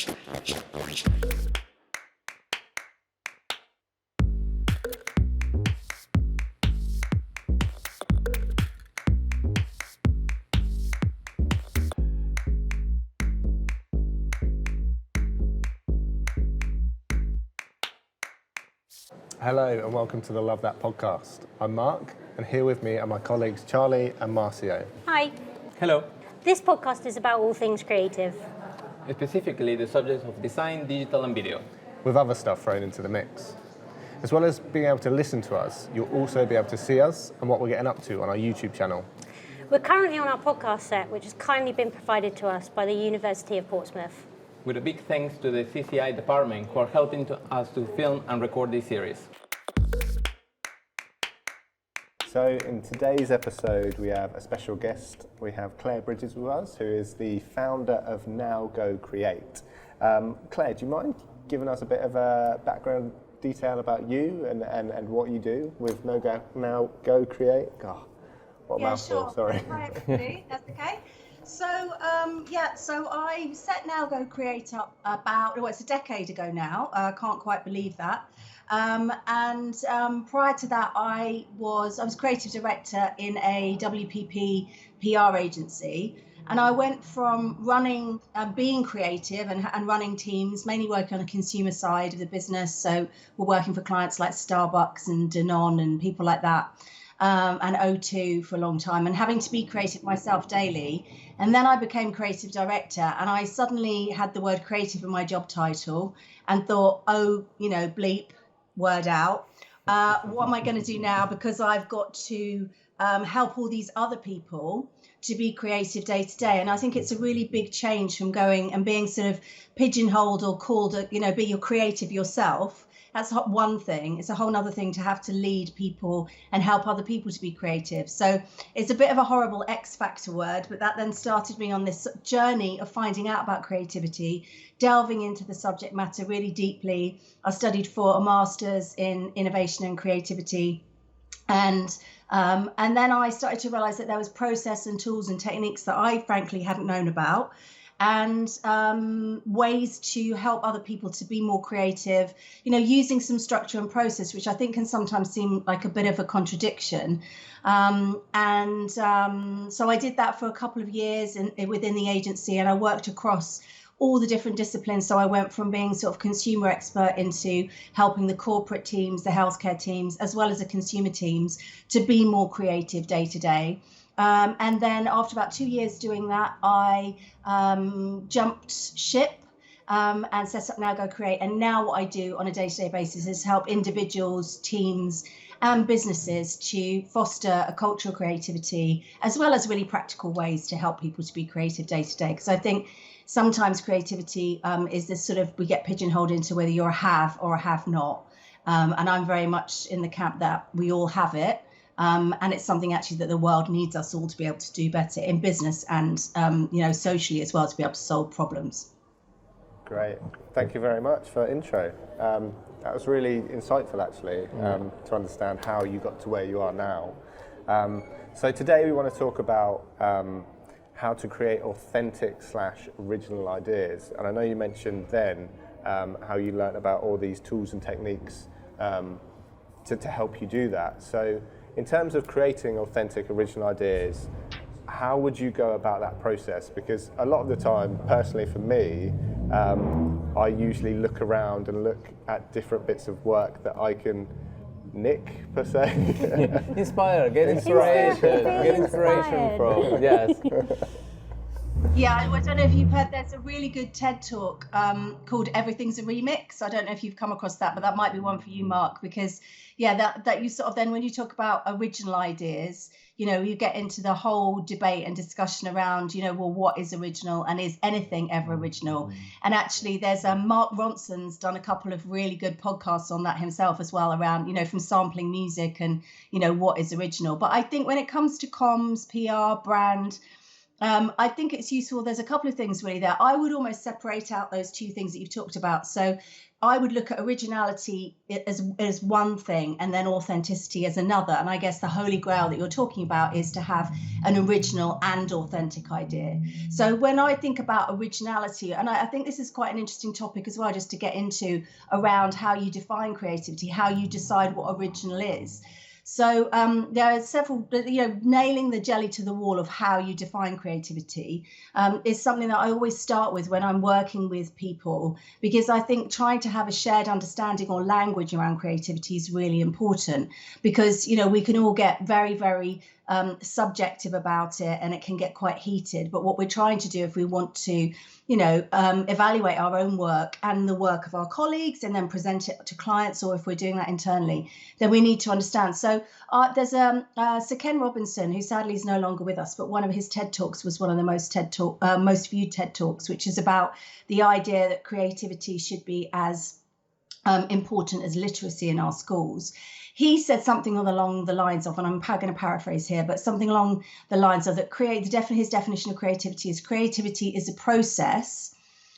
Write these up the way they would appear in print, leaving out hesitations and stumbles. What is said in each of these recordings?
Hello and welcome to the LoveThat podcast. I'm Mark, and here with me are my colleagues Charlie and Marcio. Hi. Hello. This podcast is about all things creative. Specifically the subjects of design, digital and video. With other stuff thrown into the mix. As well as being able to listen to us, you'll also be able to see us and what we're getting up to on our YouTube channel. We're currently on our podcast set, which has kindly been provided to us by the University of Portsmouth. With a big thanks to the CCI department who are helping us to film and record this series. So in today's episode we have a special guest. We have Claire Bridges with us, who is the founder of Now Go Create. Claire, do you mind giving us a bit of a background detail about you and what you do with Now Go Create? God, what a mouthful, sure. Sorry. Hi everybody, that's okay. So I set Now Go Create up it's a decade ago now. I can't quite believe that. Prior to that, I was creative director in a WPP PR agency, and I went from running, being creative and running teams, mainly working on the consumer side of the business. So we're working for clients like Starbucks and Danone and people like that. And O2 for a long time, and having to be creative myself daily. And then I became creative director, and I suddenly had the word creative in my job title and thought, bleep, word out. What am I going to do now? Because I've got to help all these other people to be creative day to day. And I think it's a really big change from going and being sort of pigeonholed or called, be your creative yourself. That's one thing. It's a whole other thing to have to lead people and help other people to be creative. So it's a bit of a horrible X factor word, but that then started me on this journey of finding out about creativity, delving into the subject matter really deeply. I studied for a master's in innovation and creativity. And then I started to realize that there was process and tools and techniques that I frankly hadn't known about, and ways to help other people to be more creative, using some structure and process, which I think can sometimes seem like a bit of a contradiction. So I did that for a couple of years within the agency, and I worked across all the different disciplines. So I went from being sort of consumer expert into helping the corporate teams, the healthcare teams, as well as the consumer teams to be more creative day to day. And then after about 2 years doing that, I jumped ship and set up Now Go Create. And now what I do on a day-to-day basis is help individuals, teams and businesses to foster a culture of creativity, as well as really practical ways to help people to be creative day to day. Because I think sometimes creativity is this sort of, we get pigeonholed into whether you're a have or a have not. And I'm very much in the camp that we all have it. And it's something actually that the world needs us all to be able to do better in business and, socially as well, to be able to solve problems. Great. Thank you very much for intro. That was really insightful, actually, to understand how you got to where you are now. So today we want to talk about how to create authentic/original ideas. And I know you mentioned then how you learned about all these tools and techniques to help you do that. So in terms of creating authentic, original ideas, how would you go about that process? Because a lot of the time, personally for me, I usually look around and look at different bits of work that I can nick, per se. Inspire, get inspiration from, yes. Yeah, I don't know if you've heard, there's a really good TED talk called Everything's a Remix. I don't know if you've come across that, but that might be one for you, Mark, because that you sort of then when you talk about original ideas, you get into the whole debate and discussion around, what is original and is anything ever original? And actually there's Mark Ronson's done a couple of really good podcasts on that himself as well around, from sampling music and, what is original. But I think when it comes to comms, PR, brand, I think it's useful. There's a couple of things really there. I would almost separate out those two things that you've talked about. So I would look at originality as one thing and then authenticity as another. And I guess the holy grail that you're talking about is to have an original and authentic idea. So when I think about originality, and I think this is quite an interesting topic as well, just to get into around how you define creativity, how you decide what original is. So there are several, nailing the jelly to the wall of how you define creativity is something that I always start with when I'm working with people, because I think trying to have a shared understanding or language around creativity is really important, because, we can all get very, very subjective about it, and it can get quite heated. But what we're trying to do, if we want to, evaluate our own work and the work of our colleagues and then present it to clients, or if we're doing that internally, then we need to understand. So there's Sir Ken Robinson, who sadly is no longer with us, but one of his TED Talks was one of the most viewed TED Talks, which is about the idea that creativity should be as important as literacy in our schools. He said something along the lines of, and I'm going to paraphrase here, but something along the lines of that his definition of creativity is a process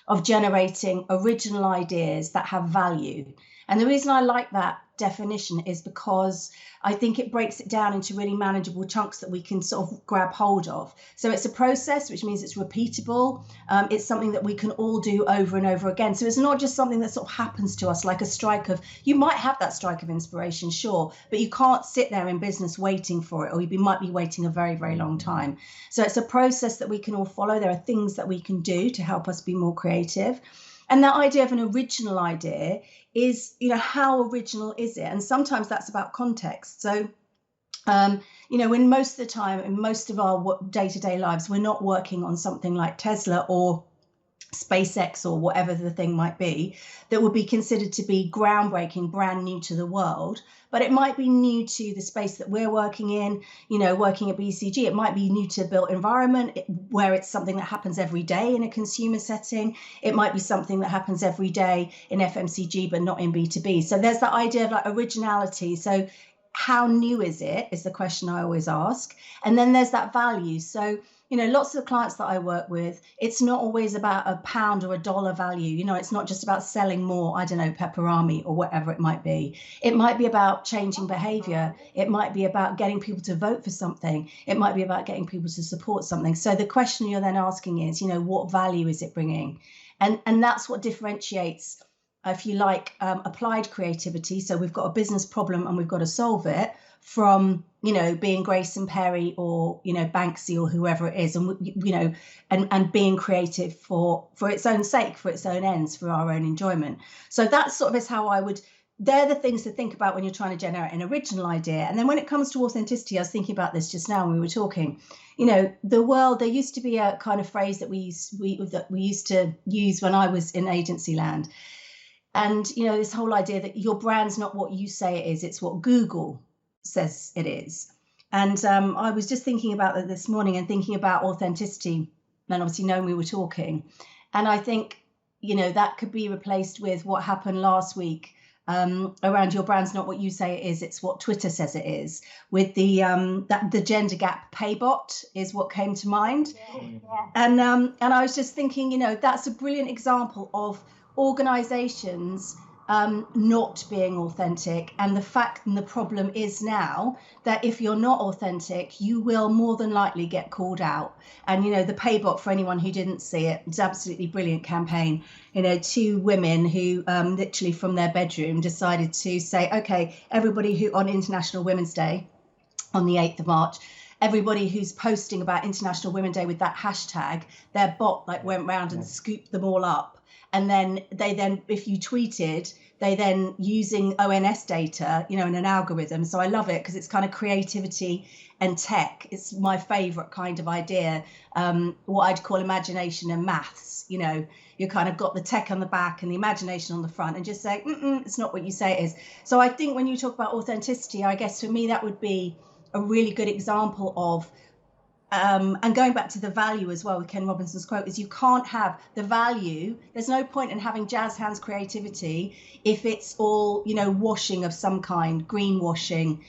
of generating original ideas that have value. And the reason I like that definition is because I think it breaks it down into really manageable chunks that we can sort of grab hold of. So it's a process, which means it's repeatable. It's something that we can all do over and over again. So it's not just something that sort of happens to us like a strike of, you might have that strike of inspiration, sure, but you can't sit there in business waiting for it, or you might be waiting a very, very long time. So it's a process that we can all follow. There are things that we can do to help us be more creative. And that idea of an original idea is, how original is it? And sometimes that's about context. So, when most of the time, in most of our day-to-day lives, we're not working on something like Tesla or SpaceX or whatever the thing might be that would be considered to be groundbreaking, brand new to the world, but it might be new to the space that we're working in, working at BCG. It might be new to the built environment where it's something that happens every day in a consumer setting. It might be something that happens every day in FMCG, but not in B2B. So there's that idea of like originality. So how new is it is the question I always ask. And then there's that value. So lots of the clients that I work with, it's not always about a pound or a dollar value. It's not just about selling more, pepperami or whatever it might be. It might be about changing behavior. It might be about getting people to vote for something. It might be about getting people to support something. So the question you're then asking is, what value is it bringing? And that's what differentiates, if you like, applied creativity. So we've got a business problem and we've got to solve it, from being Grayson Perry or Banksy or whoever it is, and and being creative for its own sake, for its own ends, for our own enjoyment. So that sort of is how I would. They're the things to think about when you're trying to generate an original idea. And then when it comes to authenticity, I was thinking about this just now when we were talking. The world. There used to be a kind of phrase that we used to use when I was in agency land, and this whole idea that your brand's not what you say it is; it's what Google says it is. And I was just thinking about that this morning and thinking about authenticity, and obviously knowing we were talking. And I think, that could be replaced with what happened last week around your brand's not what you say it is, it's what Twitter says it is. With the gender gap pay bot is what came to mind. Yeah. And I was just thinking, that's a brilliant example of organizations not being authentic, and the problem is now that if you're not authentic, you will more than likely get called out. And the paybot, for anyone who didn't see it, it's absolutely brilliant campaign. Two women who literally from their bedroom decided to say, okay, everybody who on International Women's Day on the 8th of March, everybody who's posting about International Women's Day with that hashtag, their bot went round and scooped them all up. And then if you tweeted, they then using ONS data, in an algorithm. So I love it because it's kind of creativity and tech. It's my favorite kind of idea, what I'd call imagination and maths. You kind of got the tech on the back and the imagination on the front, and just say, it's not what you say it is. So I think when you talk about authenticity, I guess for me, that would be a really good example of, and going back to the value as well with Ken Robinson's quote, is you can't have the value. There's no point in having jazz hands creativity if it's all, washing of some kind, greenwashing,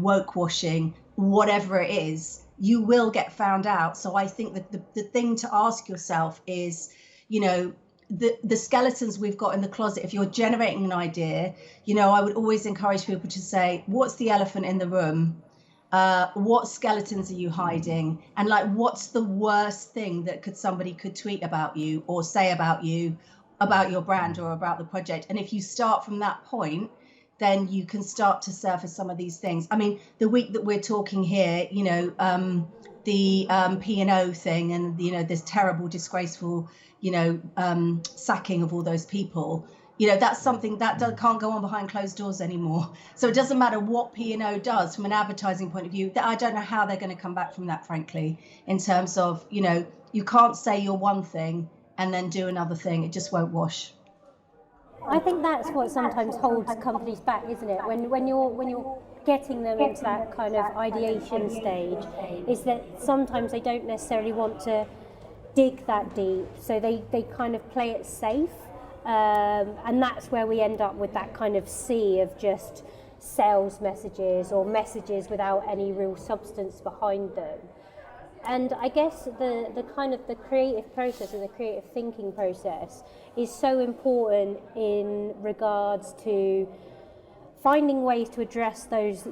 woke washing, whatever it is. you will get found out. So I think that the thing to ask yourself is, you know, the skeletons we've got in the closet, if you're generating an idea, you know, I would always encourage people to say, what's the elephant in the room? What skeletons are you hiding? And like, what's the worst thing that somebody could tweet about you or say about you, about your brand or about the project? And if you start from that point, then you can start to surface some of these things. I mean, the week that we're talking here, you know, the P&O thing and, you know, this terrible, disgraceful, you know, sacking of all those people, you know, that's something that can't go on behind closed doors anymore. So it doesn't matter what P&O does from an advertising point of view. I don't know how they're going to come back from that, frankly, in terms of, you know, you can't say you're one thing and then do another thing. It just won't wash. I think that's what sometimes holds companies back, isn't it? When you're getting them into that kind of ideation stage, is that sometimes they don't necessarily want to dig that deep, so they kind of play it safe, and that's where we end up with that kind of sea of just sales messages or messages without any real substance behind them. And I guess the kind of the creative process and the creative thinking process is so important in regards to finding ways to address those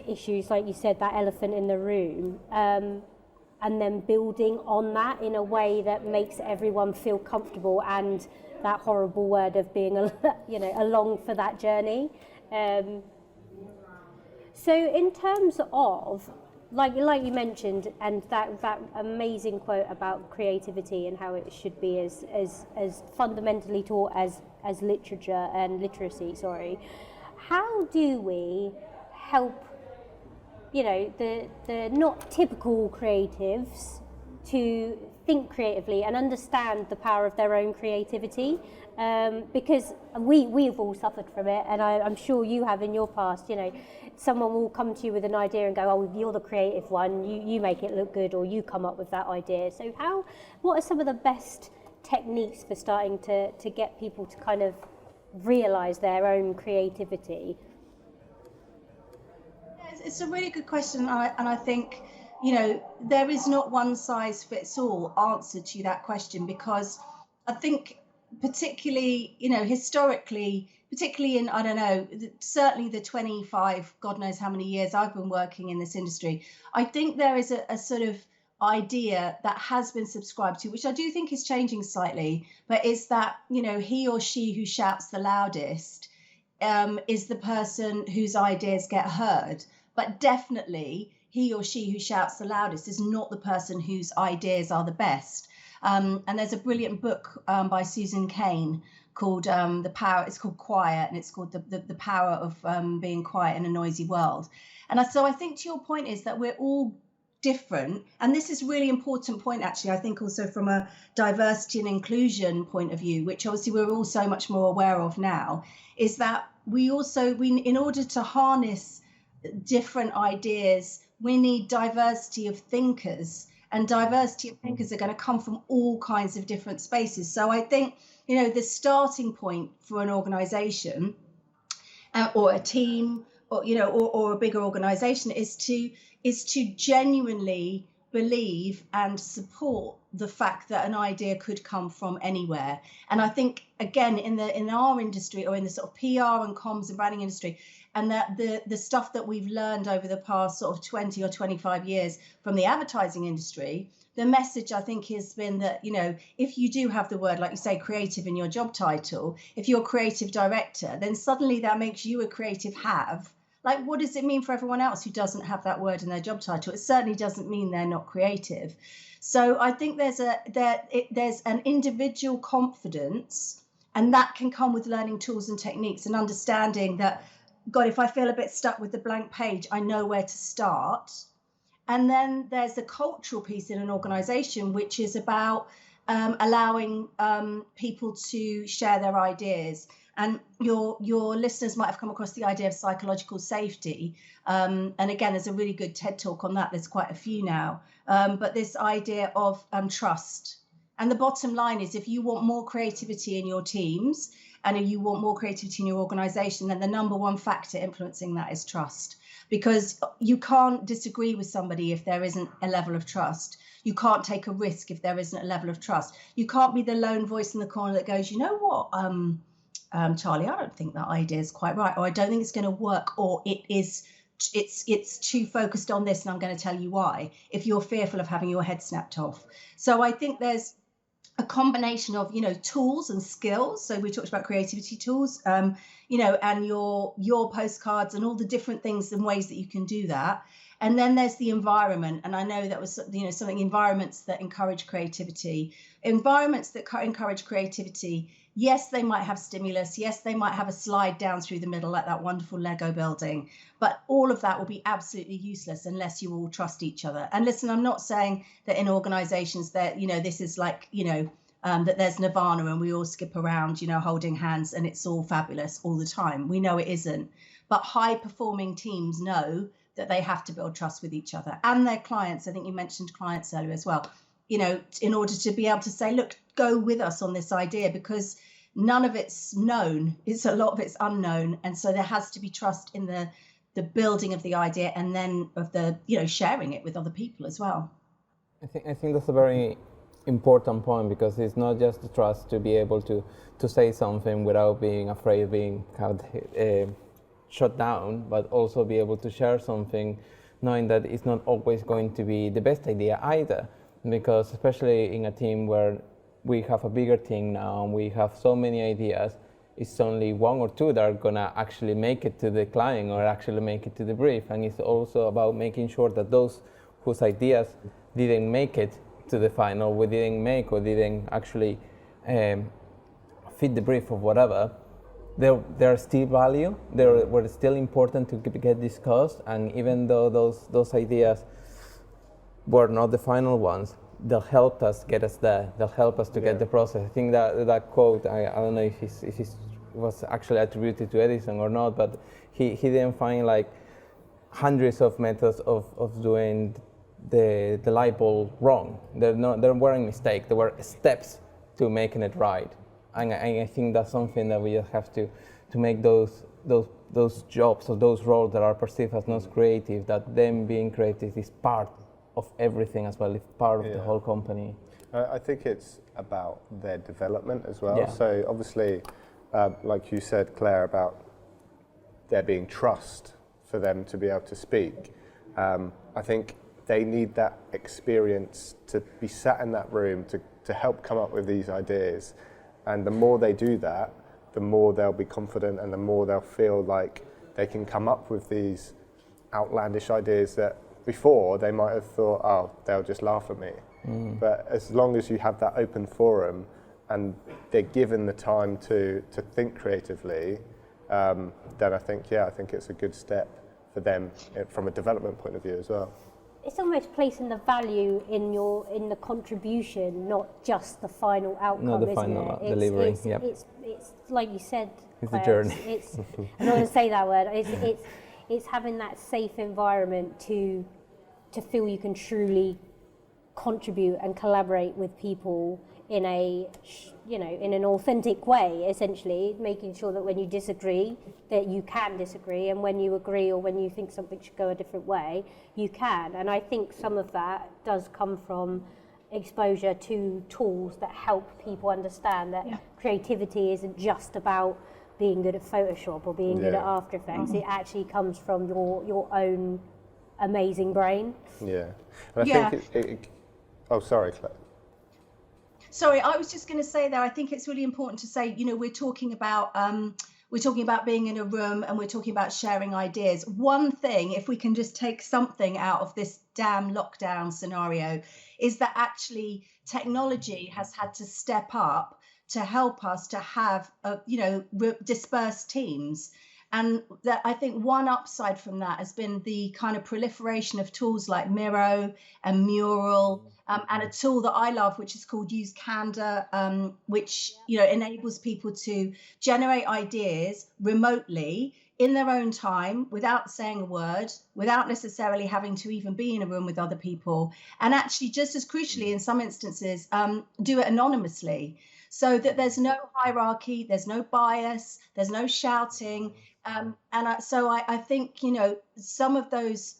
issues, like you said, that elephant in the room, and then building on that in a way that makes everyone feel comfortable, and that horrible word of being, you know, along for that journey. So in terms of, like you mentioned, and that amazing quote about creativity and how it should be as fundamentally taught as literature and literacy, how do we help, you know, the not typical creatives to think creatively and understand the power of their own creativity? Because we've all suffered from it, and I'm sure you have in your past. You know, someone will come to you with an idea and go, oh, you're the creative one, you make it look good, or you come up with that idea. So what are some of the best techniques for starting to get people to kind of realise their own creativity? It's a really good question, and I think, you know, there is not one size fits all answer to that question, because I think particularly, you know, historically, particularly in, I don't know, certainly the 25, God knows how many years I've been working in this industry, I think there is a sort of idea that has been subscribed to, which I do think is changing slightly, but is that, you know, he or she who shouts the loudest is the person whose ideas get heard. But definitely he or she who shouts the loudest is not the person whose ideas are the best. And there's a brilliant book by Susan Cain called The Power, it's called Quiet, and it's called the Power of Being Quiet in a Noisy World. And so I think to your point is that we're all different. And this is a really important point, actually, I think also from a diversity and inclusion point of view, which obviously we're all so much more aware of now, is that we in order to harness different ideas, we need diversity of thinkers, and diversity of thinkers are going to come from all kinds of different spaces. So I think, you know, the starting point for an organization or a team, or, you know, or a bigger organization is to genuinely believe and support the fact that an idea could come from anywhere. And I think, again, in our industry, or in the sort of PR and comms and branding industry, and that the stuff that we've learned over the past sort of 20 or 25 years from the advertising industry, the message, I think, has been that, you know, if you do have the word, like you say, creative in your job title, if you're a creative director, then suddenly that makes you a creative have. Like, what does it mean for everyone else who doesn't have that word in their job title? It certainly doesn't mean they're not creative. So I think there's an individual confidence, and that can come with learning tools and techniques and understanding that, God, if I feel a bit stuck with the blank page, I know where to start. And then there's the cultural piece in an organization, which is about allowing people to share their ideas. And your listeners might have come across the idea of psychological safety. And again, there's a really good TED talk on that. There's quite a few now. But this idea of trust. And the bottom line is, if you want more creativity in your teams, and if you want more creativity in your organization, then the number one factor influencing that is trust. because you can't disagree with somebody if there isn't a level of trust. You can't take a risk if there isn't a level of trust. You can't be the lone voice in the corner that goes, you know what, Charlie, I don't think that idea is quite right, or I don't think it's going to work, or it's too focused on this and I'm going to tell you why, if you're fearful of having your head snapped off. So I think there's a combination of, tools and skills. So we talked about creativity tools, and your postcards and all the different things and ways that you can do that. And then there's the environment. And I know that was, something, environments that encourage creativity. Environments that encourage creativity, yes, they might have stimulus. Yes, they might have a slide down through the middle like that wonderful Lego building. But all of that will be absolutely useless unless you all trust each other. And listen, I'm not saying that in organizations that, this is like, that there's nirvana and we all skip around, holding hands and it's all fabulous all the time. We know it isn't. But high performing teams know that they have to build trust with each other and their clients. I think you mentioned clients earlier as well, in order to be able to say, look, go with us on this idea, because none of it's known. It's a lot of it's unknown. And so there has to be trust in the building of the idea, and then of the, sharing it with other people as well. I think that's a very important point, because it's not just the trust to be able to say something without being afraid of being shut down, but also be able to share something knowing that it's not always going to be the best idea either, because especially in a team where we have a bigger team now and we have so many ideas, it's only one or two that are gonna actually make it to the client or actually make it to the brief. And it's also about making sure that those whose ideas didn't make it to the final, we didn't make or didn't actually fit the brief or whatever, they're still value, were still important to get discussed. And even though those ideas were not the final ones, they'll help us get us there. They'll help us to get the process. I think that quote, I don't know if it was actually attributed to Edison or not, but he didn't find like hundreds of methods of doing the light bulb wrong. There weren't mistakes. There were steps to making it right. And I think that's something that we just have to make those jobs or those roles that are perceived as not creative, that them being creative is part of everything as well, it's part of the whole company. I think it's about their development as well. Yeah. So obviously, like you said, Claire, about there being trust for them to be able to speak. I think they need that experience to be sat in that room to help come up with these ideas. And the more they do that, the more they'll be confident and the more they'll feel like they can come up with these outlandish ideas that before they might have thought, oh, they'll just laugh at me. But as long as you have that open forum and they're given the time to think creatively, then I think it's a good step for them from a development point of view as well. It's almost placing the value in the contribution, not just the final outcome, not the isn't final it? delivery. It's like you said, It's Claire, a journey. It's I don't want to say that word. It's having that safe environment to feel you can truly contribute and collaborate with people in in an authentic way, essentially, making sure that when you disagree, that you can disagree, and when you agree or when you think something should go a different way, you can. And I think some of that does come from exposure to tools that help people understand that creativity isn't just about being good at Photoshop or being good at After Effects. It actually comes from your own amazing brain. Yeah. And I think oh, sorry, Claire. Sorry, I was just going to say there, I think it's really important to say, we're talking about being in a room and we're talking about sharing ideas. One thing, if we can just take something out of this damn lockdown scenario, is that actually technology has had to step up to help us to have, dispersed teams. And that, I think one upside from that has been the kind of proliferation of tools like Miro and Mural, and a tool that I love, which is called Use Canva, which enables people to generate ideas remotely in their own time, without saying a word, without necessarily having to even be in a room with other people, and actually, just as crucially in some instances, do it anonymously. so that there's no hierarchy, there's no bias, there's no shouting. So I think, you know, some of those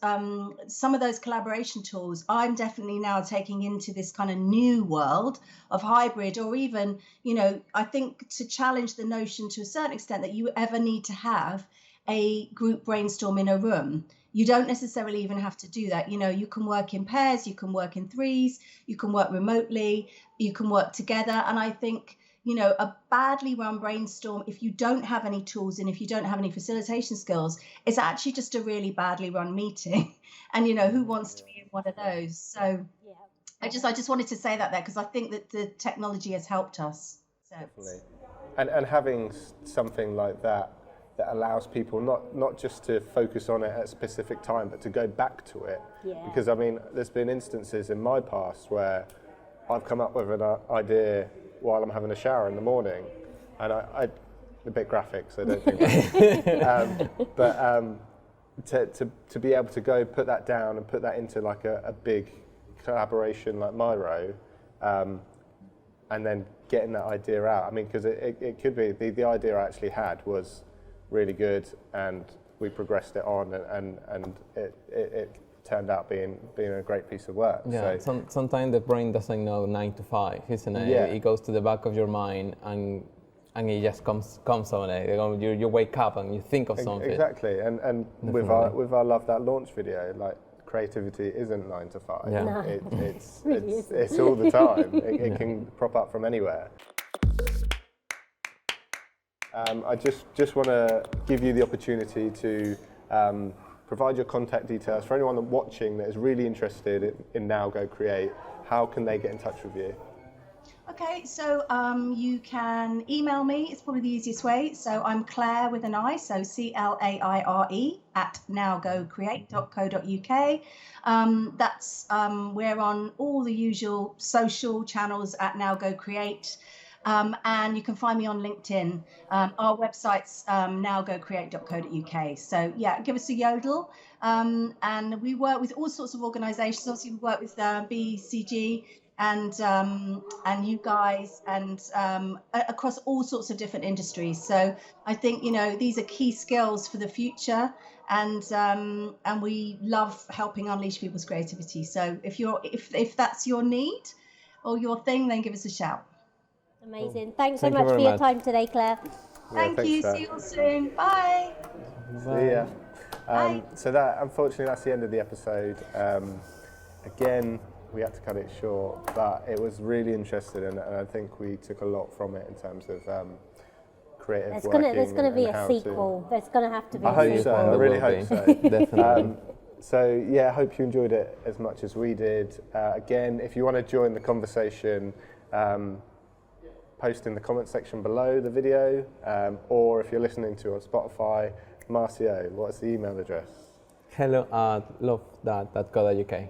collaboration tools I'm definitely now taking into this kind of new world of hybrid, or even, you know, I think to challenge the notion to a certain extent that you ever need to have a group brainstorm in a room. You don't necessarily even have to do that. You know, you can work in pairs, you can work in threes, you can work remotely, you can work together. And I think, you know, a badly run brainstorm, if you don't have any tools and if you don't have any facilitation skills, it's actually just a really badly run meeting. And, you know, who wants to be in one of those? So Yeah. I just wanted to say that there, because I think that the technology has helped us. So. Definitely. And having something like that allows people not just to focus on it at a specific time, but to go back to it. Yeah. Because I mean, there's been instances in my past where I've come up with an idea while I'm having a shower in the morning, and I a bit graphic, so don't think to be able to go put that down and put that into like a big collaboration like Miro, and then getting that idea out. I mean, because it could be the idea I actually had was really good, and we progressed it on, and it turned out being a great piece of work. Yeah, so, sometimes the brain doesn't know 9 to 5, isn't it? Yeah. It goes to the back of your mind, and it just comes on it. You wake up and you think of something. Exactly, and with our LoveThat launch video, like, creativity isn't 9 to 5. Yeah. No. It's all the time. It can prop up from anywhere. I just want to give you the opportunity to provide your contact details for anyone watching that is really interested in Now Go Create. How can they get in touch with you? Okay, so you can email me. It's probably the easiest way. So I'm Claire with an I, so CLAIRE @nowgocreate.co.uk. We're on all the usual social channels at Now Go Create. And you can find me on LinkedIn. Our website's nowgocreate.co.uk. So yeah, give us a yodel. And we work with all sorts of organisations. Obviously, we work with BCG and you guys, and across all sorts of different industries. So I think, you know, these are key skills for the future, and we love helping unleash people's creativity. So if that's your need or your thing, then give us a shout. Amazing. Thanks so Thank you much for very your much. time today, Claire. Thank you. Claire. See you all soon. Bye. See ya. Bye. So unfortunately, that's the end of the episode. Again, we had to cut it short, but it was really interesting, and I think we took a lot from it in terms of creative working. There's going to be and a how sequel. There's going to have to be I a hope sequel. so. I There really will hope be. so. Definitely. So yeah, I hope you enjoyed it as much as we did. Again, if you want to join the conversation, post in the comment section below the video, or if you're listening to it on Spotify, Marcio, what's the email address? hello@lovethat.co.uk.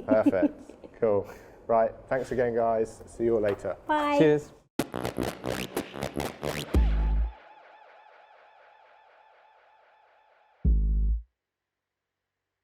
Perfect. Cool. Right. Thanks again, guys. See you all later. Bye. Cheers.